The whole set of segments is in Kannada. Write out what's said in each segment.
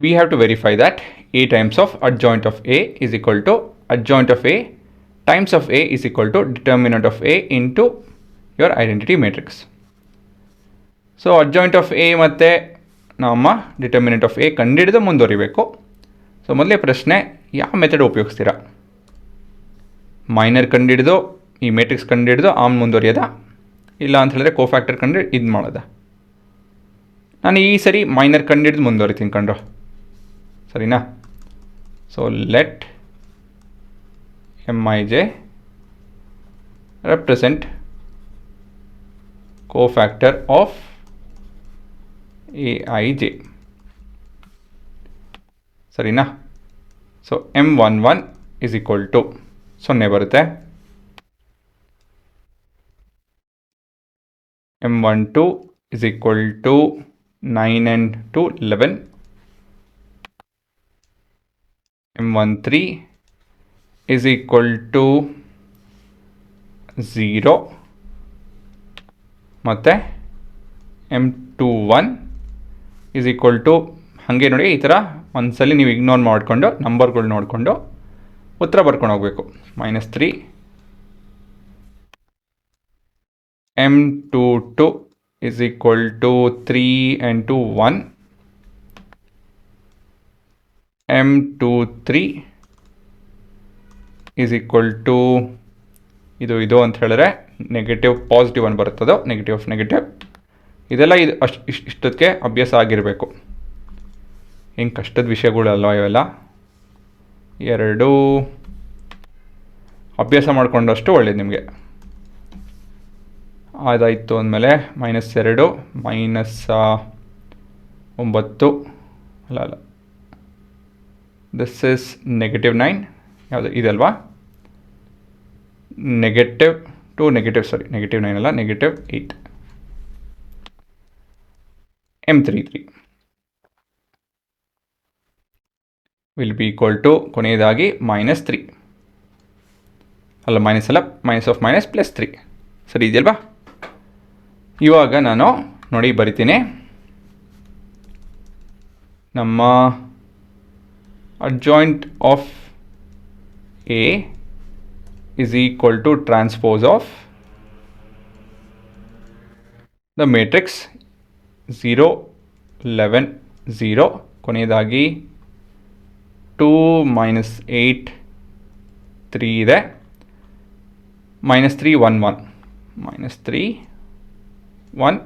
we have to verify that A times of adjoint of A is equal to adjoint of A times of A is equal to determinant of A into your identity matrix. So adjoint of A ಮತ್ತು ನಮ್ಮ ಡಿಟರ್ಮಿನೆಂಟ್ ಆಫ್ ಎ ಕಂಡುಹಿಡಿದು ಮುಂದುವರಿಬೇಕು. ಸೊ ಮೊದಲೇ ಪ್ರಶ್ನೆ, ಯಾವ ಮೆಥಡ್ ಉಪಯೋಗಿಸ್ತೀರಾ? ಮೈನರ್ ಕಂಡುಹಿಡಿದು ಈ ಮ್ಯಾಟ್ರಿಕ್ಸ್ ಕಂಡುಹಿಡಿದು ಆಮೇಲೆ ಮುಂದುವರಿಯೋದಾ, ಇಲ್ಲ ಅಂತ ಹೇಳಿದ್ರೆ ಕೋಫ್ಯಾಕ್ಟರ್ ಕಂಡು ಇದು ಮಾಡೋದಾ? ನಾನು ಈ ಸರಿ ಮೈನರ್ ಕಂಡುಹಿಡಿದು ಮುಂದುವರಿತೀನಿ ಕಂಡ್ರು, ಸರಿನಾ? So let Mij represent cofactor of Aij, ಸರಿನಾ? So M11 is equal to 0 ಬರುತ್ತೆ, M12 is equal to 9 and 2 11, M13 is equal to 0 ಮತ್ತು M21 is equal to, ಹಾಗೆ ನೋಡಿ ಈ ಥರ ಒಂದ್ಸಲಿ ನೀವು ಇಗ್ನೋರ್ ಮಾಡಿಕೊಂಡು ನಂಬರ್ಗಳು ನೋಡಿಕೊಂಡು ಉತ್ತರ ಬರ್ಕೊಂಡು ಹೋಗಬೇಕು. -3, M22 is equal to 3 and 2 1, M23 is equal to ಇದು ಅಂತ ಹೇಳಿದ್ರೆ ನೆಗೆಟಿವ್ ಪಾಸಿಟಿವ್ ಅನ್ನು ಬರುತ್ತದೋ, ನೆಗೆಟಿವ್ ಇದೆಲ್ಲ ಇದು ಇಷ್ಟಕ್ಕೆ ಅಭ್ಯಾಸ ಆಗಿರಬೇಕು. ಹಿಂಗೆ ಕಷ್ಟದ ವಿಷಯಗಳಲ್ಲ ಇವೆಲ್ಲ, ಎರಡೂ ಅಭ್ಯಾಸ ಮಾಡಿಕೊಂಡಷ್ಟು ಒಳ್ಳೇದು ನಿಮಗೆ. ಅದಾಯಿತು ಅಂದಮೇಲೆ -2 -9 ಅಲ್ಲ ದಿಸ್ ಇಸ್ -9, ಯಾವುದು ಇದಲ್ವಾ? -9 ಅಲ್ಲ, -8. M33 will be equal to ಕೊನೆಯದಾಗಿ -3 ಅಲ್ಲ, ಮೈನಸ್ ಅಲ್ಲ, -+3, ಸರಿ ಇದೆಯಲ್ವಾ? ಇವಾಗ ನಾನು ನೋಡಿ ಬರಿತೀನಿ, ನಮ್ಮ adjoint of A is equal to transpose of the matrix 0 11 0, ಕೊನೆಯದಾಗಿ 2 -8 3 ಇದೆ, -3 1 1, -3 1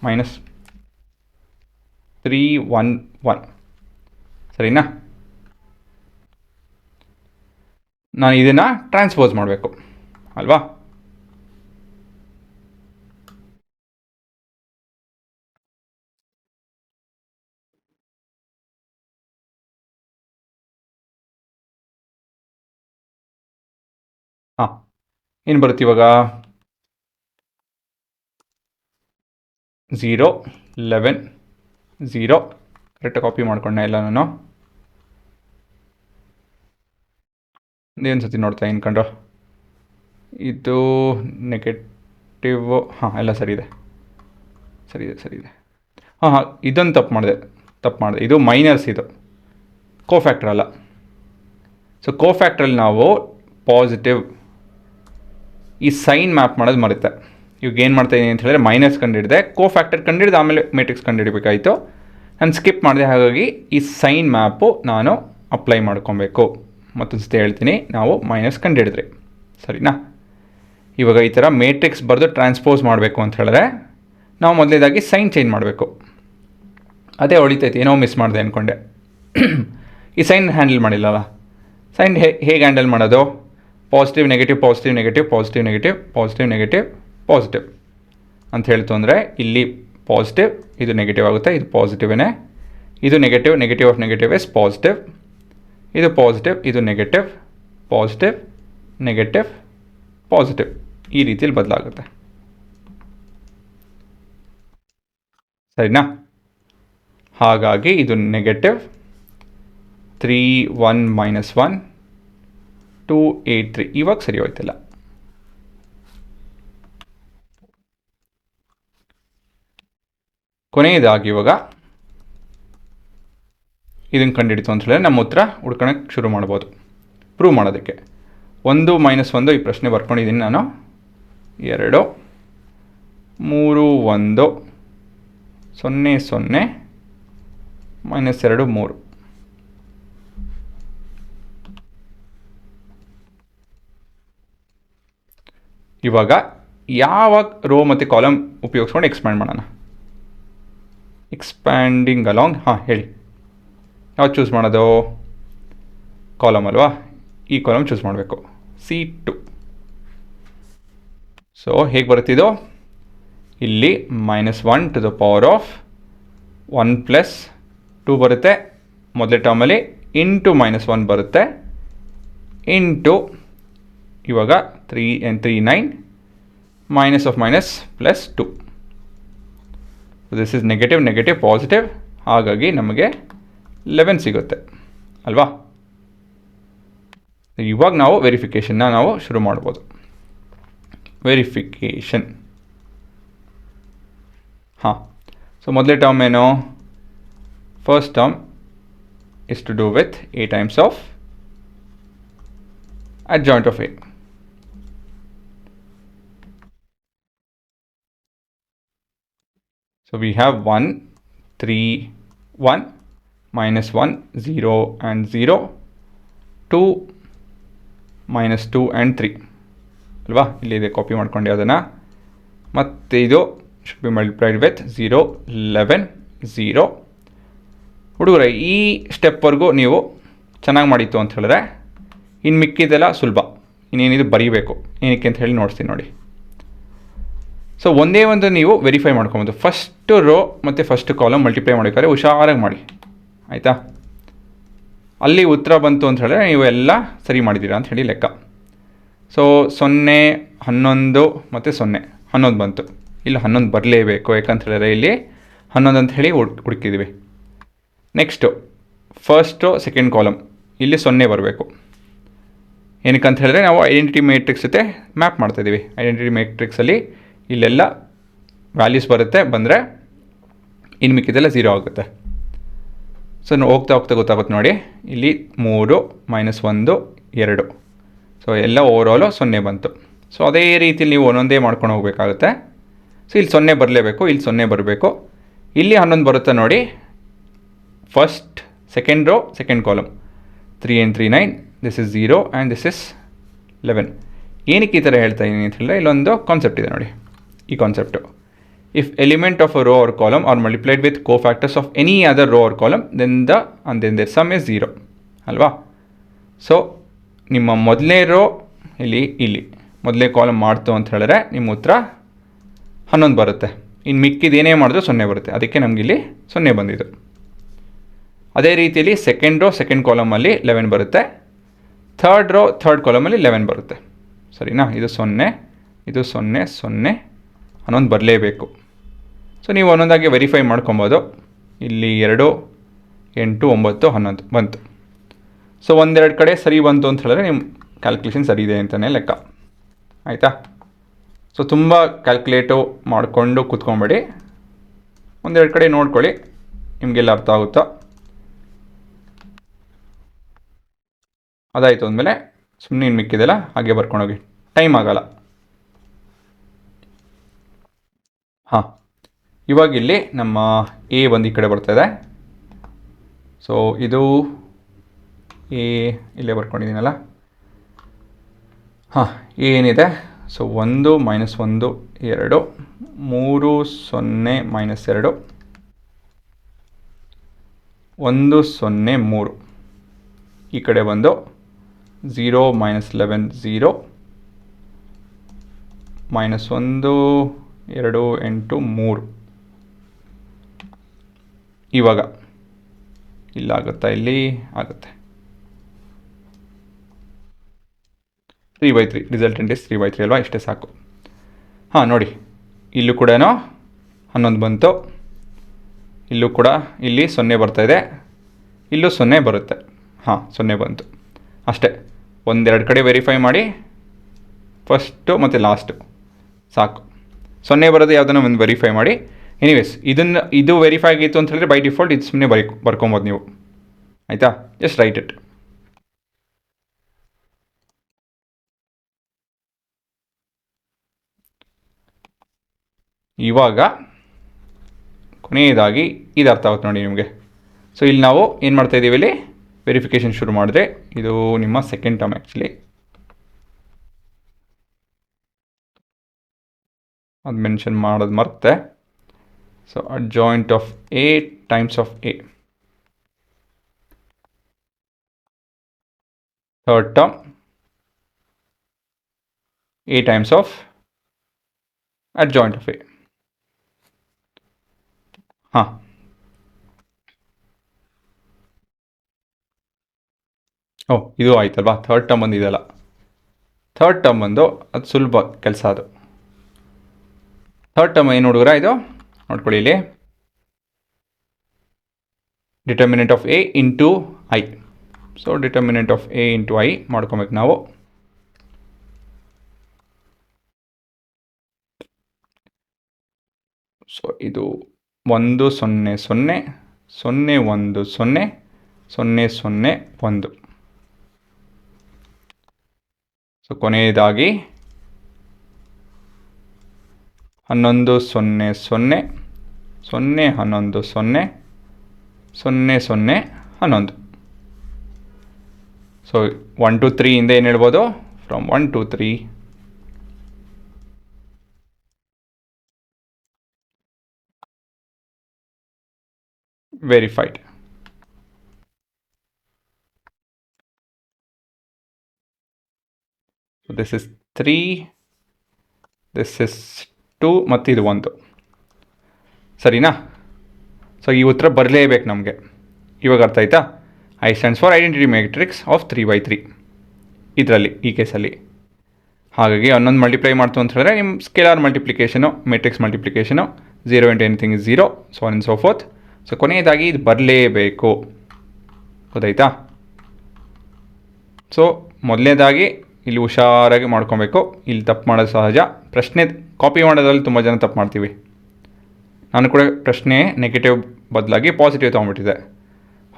-3 1 1, ಸರಿನಾ? ನಾನು ಇದನ್ನು ಟ್ರಾನ್ಸ್ಪೋಸ್ ಮಾಡಬೇಕು ಅಲ್ವಾ? ಏನು ಬರುತ್ತೆ ಇವಾಗ? 0 11 0, ಕರೆಕ್ಟಾಗಿ ಕಾಪಿ ಮಾಡ್ಕೊಂಡೆ ಎಲ್ಲ ನಾನು. ಏನು ಸತಿ ನೋಡ್ತಾ ಇನ್ಕೊಂಡ್ರು, ಇದು ನೆಗೆಟಿವ್, ಎಲ್ಲ ಸರಿ ಇದೆ. ಇದೊಂದು ತಪ್ಪು ಮಾಡಿದೆ, ಇದು ಮೈನರ್ಸ್, ಇದು ಕೋಫ್ಯಾಕ್ಟರ್ ಅಲ್ಲ. ಸೊ ಕೋಫ್ಯಾಕ್ಟ್ರಲ್ಲಿ ನಾವು ಪಾಸಿಟಿವ್ ಈ ಸೈನ್ ಮ್ಯಾಪ್ ಮಾಡೋದು ಮರುತ್ತೆ. ಇವಾಗ ಏನು ಮಾಡ್ತಾಯಿದ್ದೀನಿ ಅಂತ ಹೇಳಿದ್ರೆ ಮೈನಸ್ ಕಂಡುಹಿಡಿದೆ, ಕೋಫ್ಯಾಕ್ಟರ್ ಕಂಡುಹಿಡಿದು ಆಮೇಲೆ ಮ್ಯಾಟ್ರಿಕ್ಸ್ ಕಂಡುಹಿಡಬೇಕಾಯಿತು. ನಾನು ಸ್ಕಿಪ್ ಮಾಡಿದೆ, ಹಾಗಾಗಿ ಈ ಸೈನ್ ಮ್ಯಾಪು ನಾನು ಅಪ್ಲೈ ಮಾಡ್ಕೊಬೇಕು. ಮತ್ತೊಂದು ಸತಿ ಹೇಳ್ತೀನಿ, ನಾವು ಮೈನಸ್ ಕಂಡುಹಿಡಿದ್ರಿ, ಸರಿನಾ? ಇವಾಗ ಈ ಥರ ಮ್ಯಾಟ್ರಿಕ್ಸ್ ಬರೆದು ಟ್ರಾನ್ಸ್ಪೋಸ್ ಮಾಡಬೇಕು ಅಂತ ಹೇಳಿದ್ರೆ ನಾವು ಮೊದಲೇದಾಗಿ ಸೈನ್ ಚೇಂಜ್ ಮಾಡಬೇಕು. ಅದೇ ಹೊಳಿತೈತಿ, ಏನೋ ಮಿಸ್ ಮಾಡಿದೆ ಅಂದ್ಕೊಂಡೆ. ಈ ಸೈನ್ ಹ್ಯಾಂಡಲ್ ಮಾಡಿಲ್ಲಲ್ಲ. ಸೈನ್ ಹೇಗೆ ಹ್ಯಾಂಡಲ್ ಮಾಡೋದು? Positive negative positive negative positive negative positive negative positive ಅಂತ ಹೇಳ್ತು ಅಂದರೆ ಇಲ್ಲಿ ಪಾಸಿಟಿವ್, ಇದು ನೆಗೆಟಿವ್ ಆಗುತ್ತೆ, ಇದು ಪಾಸಿಟಿವೇನೆ, ಇದು negative of negative is positive, ಇದು ಪಾಸಿಟಿವ್, ಇದು ನೆಗೆಟಿವ್ ಪಾಸಿಟಿವ್ ನೆಗೆಟಿವ್ ಪಾಸಿಟಿವ್, ಈ ರೀತಿಯಲ್ಲಿ ಬದಲಾಗುತ್ತೆ, ಸರಿನಾ? ಹಾಗಾಗಿ ಇದು ನೆಗೆಟಿವ್ 3 1 -1 2 8 3, ಇವಾಗ ಸರಿ ಹೋಯ್ತಿಲ್ಲ. ಕೊನೆಯದಾಗಿ ಇವಾಗ ಇದನ್ನು ಕಂಡುಹಿಡಿತು ಅಂತ ಹೇಳಿದ್ರೆ ನಮ್ಮ ಉತ್ತರ ಹುಡ್ಕೊಳಕ್ಕೆ ಶುರು ಮಾಡ್ಬೋದು. ಪ್ರೂವ್ ಮಾಡೋದಕ್ಕೆ 1 - 1 ಈ ಪ್ರಶ್ನೆ ಬರ್ಕೊಂಡಿದ್ದೀನಿ ನಾನು. 2 3 1 0 0 -2 3. ಇವಾಗ ಯಾವ ರೋ ಮತ್ತು ಕಾಲಮ್ ಉಪಯೋಗಿಸ್ಕೊಂಡು ಎಕ್ಸ್ಪ್ಯಾಂಡ್ ಮಾಡೋಣ. ಎಕ್ಸ್ಪ್ಯಾಂಡಿಂಗ್ ಅಲಾಂಗ್, ಹೇಳಿ ಯಾವ್ದು ಚೂಸ್ ಮಾಡೋದು? ಕಾಲಮ್ ಅಲ್ವಾ, ಈ ಕಾಲಮ್ ಚೂಸ್ ಮಾಡಬೇಕು, C2. ಸೊ ಹೇಗೆ ಬರುತ್ತಿದ್ದು? ಇಲ್ಲಿ -1 to the power of 1 + 2 ಬರುತ್ತೆ ಮೊದಲೇ ಟರ್ಮಲ್ಲಿ, ಇಂಟು -1 ಬರುತ್ತೆ, ಇಂಟು ಇವಾಗ 3 and 3 9 minus of minus plus 2. So this is negative negative positive, ಹಾಗಾಗಿ ನಮಗೆ 11 ಸಿಗುತ್ತೆ ಅಲ್ವಾ. ಇವಾಗ ನಾವು ವೆರಿಫಿಕೇಷನ್ನ ನಾವು ಶುರು ಮಾಡ್ಬೋದು. ವೆರಿಫಿಕೇಷನ್, ಸೊ ಮೊದಲೇ ಟರ್ಮ್ ಏನು? First term is to do with a times of adjoint of a. So we have 1 3 1 -1 0 and 0, 2 -2 and 3 ಅಲ್ವಾ. ಇಲ್ಲಿದೆ, ಕಾಪಿ ಮಾಡ್ಕೊಂಡು ಅದನ್ನು. ಮತ್ತು ಇದು ಶುಡ್ ಬಿ ಮಲ್ಟಿಪ್ಲೈಡ್ ವಿತ್ 0 11 0. ಹುಡುಗರೆ, ಈ ಸ್ಟೆಪ್ವರೆಗೂ ನೀವು ಚೆನ್ನಾಗಿ ಮಾಡಿತ್ತು ಅಂತ ಹೇಳಿದ್ರೆ ಇನ್ನು ಮಿಕ್ಕಿದೆಲ್ಲ ಸುಲಭ. ಇನ್ನೇನಿದು ಬರೀಬೇಕು, ಏನಕ್ಕೆ ಅಂತ ಹೇಳಿ ನೋಡ್ತೀನಿ ನೋಡಿ. ಸೊ ಒಂದೇ ಒಂದು ನೀವು ವೆರಿಫೈ ಮಾಡ್ಕೊಬೋದು. ಫಸ್ಟು ರೋ ಮತ್ತು ಫಸ್ಟ್ ಕಾಲಮ್ ಮಲ್ಟಿಪ್ಲೈ ಮಾಡಬೇಕಾದ್ರೆ ಹುಷಾರಾಗಿ ಮಾಡಿ, ಆಯಿತಾ? ಅಲ್ಲಿ ಉತ್ತರ ಬಂತು ಅಂತ ಹೇಳಿದ್ರೆ ನೀವು ಎಲ್ಲ ಸರಿ ಮಾಡಿದ್ದೀರಾ ಅಂತ ಹೇಳಿ ಲೆಕ್ಕ. ಸೊ 0 11 ಮತ್ತು 0 11 ಬಂತು. ಇಲ್ಲಿ 11 ಬರಲೇಬೇಕು, ಯಾಕಂತ ಹೇಳಿದ್ರೆ ಇಲ್ಲಿ 11 ಅಂತ ಹೇಳಿ ಹುಡುಕಿದ್ದೀವಿ. ನೆಕ್ಸ್ಟು ಫಸ್ಟು ಸೆಕೆಂಡ್ ಕಾಲಮ್, ಇಲ್ಲಿ 0 ಬರಬೇಕು. ಏನಕ್ಕಂತ ಹೇಳಿದ್ರೆ ನಾವು ಐಡೆಂಟಿಟಿ ಮ್ಯಾಟ್ರಿಕ್ಸ್ ಜೊತೆ ಮ್ಯಾಪ್ ಮಾಡ್ತಾಯಿದ್ದೀವಿ. ಐಡೆಂಟಿಟಿ ಮ್ಯಾಟ್ರಿಕ್ಸಲ್ಲಿ ಇಲ್ಲೆಲ್ಲ ವ್ಯಾಲ್ಯೂಸ್ ಬರುತ್ತೆ, ಬಂದರೆ ಇನ್ನು ಮಿಕ್ಕಿದೆಲ್ಲ 0 ಆಗುತ್ತೆ. ಸೊ ಹೋಗ್ತಾ ಹೋಗ್ತಾ ಗೊತ್ತಾಗುತ್ತೆ ನೋಡಿ, ಇಲ್ಲಿ 3 -1 2. ಸೊ ಎಲ್ಲ ಓವರಾಲು 0 ಬಂತು. ಸೊ ಅದೇ ರೀತಿಯಲ್ಲಿ ನೀವು ಒಂದೊಂದೇ ಮಾಡ್ಕೊಂಡು ಹೋಗಬೇಕಾಗುತ್ತೆ. ಸೊ ಇಲ್ಲಿ 0 ಬರಲೇಬೇಕು, ಇಲ್ಲಿ 0 ಬರಬೇಕು, ಇಲ್ಲಿ 11 ಬರುತ್ತೆ ನೋಡಿ. First second row second column 3 and 3 9, this is 0 and this is 11. ಏನಕ್ಕೆ ಈ ಥರ ಹೇಳ್ತಾ ಇದ್ದೀನಿ ಅಂತ ಹೇಳಿದ್ರೆ ಇಲ್ಲೊಂದು ಕಾನ್ಸೆಪ್ಟ್ ಇದೆ ನೋಡಿ. ಈ concept, if element of a row or column or multiplied with cofactors of any other row or column then their sum is 0 ಅಲ್ವಾ. ಸೊ ನಿಮ್ಮ ಮೊದಲನೇ ರೋ ಇಲ್ಲಿ ಮೊದಲನೇ ಕಾಲಮ್ ಮಾಡ್ತು ಅಂತ ಹೇಳಿದ್ರೆ ನಿಮ್ಮ ಉತ್ತರ 11 ಬರುತ್ತೆ. ಇನ್ನು ಮಿಕ್ಕಿದೇನೇ ಮಾಡಿದ್ರು 0 ಬರುತ್ತೆ, ಅದಕ್ಕೆ ನಮಗಿಲ್ಲಿ 0 ಬಂದಿದ್ದು. ಅದೇ ರೀತಿಯಲ್ಲಿ ಸೆಕೆಂಡ್ ರೋ ಸೆಕೆಂಡ್ ಕಾಲಮಲ್ಲಿ 11 ಬರುತ್ತೆ, ಥರ್ಡ್ ರೋ ಥರ್ಡ್ ಕಾಲಮಲ್ಲಿ 11 ಬರುತ್ತೆ, ಸರಿನಾ? ಇದು 0 ಇದು 0 0 11 ಬರಲೇಬೇಕು. ಸೊ ನೀವು ಒಂದೊಂದಾಗಿ ವೆರಿಫೈ ಮಾಡ್ಕೊಬೋದು. ಇಲ್ಲಿ 2 8 9 11 ಬಂತು. ಸೊ ಒಂದೆರಡು ಕಡೆ ಸರಿ ಬಂತು ಅಂತ ಹೇಳಿದ್ರೆ ನಿಮ್ಮ ಕ್ಯಾಲ್ಕುಲೇಷನ್ ಸರಿ ಇದೆ ಅಂತಲೇ ಲೆಕ್ಕ, ಆಯಿತಾ? ಸೊ ತುಂಬ ಕ್ಯಾಲ್ಕುಲೇಟು ಮಾಡಿಕೊಂಡು ಕೂತ್ಕೊಂಬೇಡಿ, ಒಂದೆರಡು ಕಡೆ ನೋಡ್ಕೊಳ್ಳಿ, ನಿಮಗೆಲ್ಲ ಅರ್ಥ ಆಗುತ್ತಾ. ಅದಾಯಿತು ಅಂದಮೇಲೆ ಸುಮ್ಮನೆ ಇನ್ನು ಮಿಕ್ಕಿದೆಲ್ಲ ಹಾಗೆ ಬರ್ಕೊಂಡೋಗಿ, ಟೈಮ್ ಆಗಲ್ಲ. ಇವಾಗ ಇಲ್ಲಿ ನಮ್ಮ ಎ ಬಂದು ಈ ಕಡೆ ಬರ್ತಾಯಿದೆ. ಸೊ ಇದು ಎ ಇಲ್ಲೇ ಬರ್ಕೊಂಡಿದ್ದೀನಲ್ಲ. ಏನಿದೆ? ಸೊ 1 -1 2 3 0 -2 1 0 3. ಈ ಕಡೆ ಬಂದು 0 -11 0 -1 2 8 3. ಇವಾಗ ಇಲ್ಲಾಗುತ್ತಾ? ಇಲ್ಲಿ ಆಗುತ್ತೆ. 3/3 ರಿಸಲ್ಟೆಂಟ್ ಇಸ್ 3/3 ಅಲ್ವಾ? ಇಷ್ಟೇ ಸಾಕು. ನೋಡಿ, ಇಲ್ಲೂ ಕೂಡ 11 ಬಂತು, ಇಲ್ಲೂ ಕೂಡ ಇಲ್ಲಿ 0 ಬರ್ತಾಯಿದೆ, ಇಲ್ಲೂ 0 ಬರುತ್ತೆ. 0 ಬಂತು ಅಷ್ಟೇ. ಒಂದೆರಡು ಕಡೆ ವೆರಿಫೈ ಮಾಡಿ, ಫಸ್ಟು ಮತ್ತು ಲಾಸ್ಟು ಸಾಕು. 0 ಬರೋದು ಯಾವುದನ್ನು ಒಂದು ವೆರಿಫೈ ಮಾಡಿ. ಎನಿವೇಸ್ ಇದು ವೆರಿಫೈ ಆಗಿತ್ತು ಅಂತ ಹೇಳಿದ್ರೆ ಬೈ ಡಿಫಾಲ್ಟ್ ಇದು ಸುಮ್ಮನೆ ಬರ್ಕೊಬೋದು ನೀವು. ಆಯಿತಾ, ಜಸ್ಟ್ ರೈಟ್ ಇಟ್. ಇವಾಗ ಕೊನೆಯದಾಗಿ ಇದು ಅರ್ಥ ಆಗುತ್ತೆ ನೋಡಿ ನಿಮಗೆ. ಸೊ ಇಲ್ಲಿ ನಾವು ಏನು ಮಾಡ್ತಾಯಿದ್ದೀವಿ, ಇಲ್ಲಿ ವೆರಿಫಿಕೇಷನ್ ಶುರು ಮಾಡಿದ್ರೆ ಇದು ನಿಮ್ಮ ಸೆಕೆಂಡ್ ಟರ್ಮ್ ಆ್ಯಕ್ಚುಲಿ. ಅದು ಮೆನ್ಷನ್ ಮಾಡೋದು ಮರ್ತೆ. So adjoint of A times of A. Third term A times of adjoint of A. ಹಾಂ, ಇದು ಆಯ್ತಲ್ವಾ. ಥರ್ಡ್ ಟರ್ಮ್ ಒಂದು ಇದೆಯಲ್ಲ, ಥರ್ಡ್ ಟರ್ಮ್ ಒಂದು ಅದು ಸುಲಭ ಕೆಲಸ. ಅದು ಥರ್ಡ್ ಟರ್ಮ್ ಏನು ಹುಡುಗರ, ಇದು ನೋಡ್ಕೊಳ್ಳಿ ಇಲ್ಲಿ, determinant of A into I. So determinant of A into I ಮಾಡ್ಕೊಬೇಕು ನಾವು. ಸೊ ಇದು 1 0 0 0 1 0 0 0 1. ಸೊ ಕೊನೆಯದಾಗಿ 11 0 0 0 11 0 0 0 11. ಸೊ 1 2 3 ಇಂದ ಏನು ಹೇಳ್ಬೋದು, from 1 2 3 verified. So this is 3, this is 2 ಮತ್ತು ಇದು 1. ಸರಿನಾ? ಸೊ ಈ ಉತ್ತರ ಬರಲೇಬೇಕು ನಮಗೆ. ಇವಾಗ ಅರ್ಥ ಆಯ್ತಾ? I stands for identity matrix of 3/3 ಇದರಲ್ಲಿ, ಈ ಕೇಸಲ್ಲಿ. ಹಾಗಾಗಿ 11 ಮಲ್ಟಿಪ್ಲೈ ಮಾಡ್ತು ಅಂತ ಹೇಳಿದ್ರೆ ನಿಮ್ಮ scalar multiplication, matrix multiplication, 0 into anything is 0, so on and so forth. So ಕೊನೆಯದಾಗಿ ಇದು ಬರಲೇಬೇಕು, ಗೊತ್ತಾಯ್ತಾ? ಸೊ ಮೊದಲನೇದಾಗಿ ಇಲ್ಲಿ ಹುಷಾರಾಗಿ ಮಾಡ್ಕೊಬೇಕು. ಇಲ್ಲಿ ತಪ್ಪು ಮಾಡೋದು ಸಹಜ. ಪ್ರಶ್ನೆ ಕಾಪಿ ಮಾಡೋದ್ರಲ್ಲಿ ತುಂಬ ಜನ ತಪ್ಪು ಮಾಡ್ತೀವಿ. ನಾನು ಕೂಡ ಪ್ರಶ್ನೆ ನೆಗೆಟಿವ್ ಬದಲಾಗಿ ಪಾಸಿಟಿವ್ ತೊಗೊಂಡ್ಬಿಟ್ಟಿದೆ.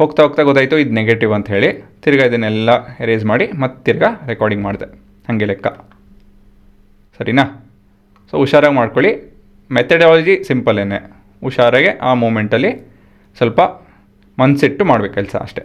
ಹೋಗ್ತಾ ಹೋಗ್ತಾ ಗೊತ್ತಾಯಿತು ಇದು ನೆಗೆಟಿವ್ ಅಂತ ಹೇಳಿ, ತಿರ್ಗಾ ಇದನ್ನೆಲ್ಲ ಎರೇಸ್ ಮಾಡಿ ಮತ್ತೆ ತಿರ್ಗಾ ರೆಕಾರ್ಡಿಂಗ್ ಮಾಡಿದೆ. ಹಾಗೆ ಲೆಕ್ಕ, ಸರಿನಾ? ಸೊ ಹುಷಾರಾಗಿ ಮಾಡ್ಕೊಳ್ಳಿ. ಮೆಥಡಾಲಜಿ ಸಿಂಪಲ್ಲೇನೆ, ಹುಷಾರಾಗೆ ಆ ಮೂಮೆಂಟಲ್ಲಿ ಸ್ವಲ್ಪ ಮನಸ್ಸಿಟ್ಟು ಮಾಡಬೇಕು ಕೆಲಸ ಅಷ್ಟೇ.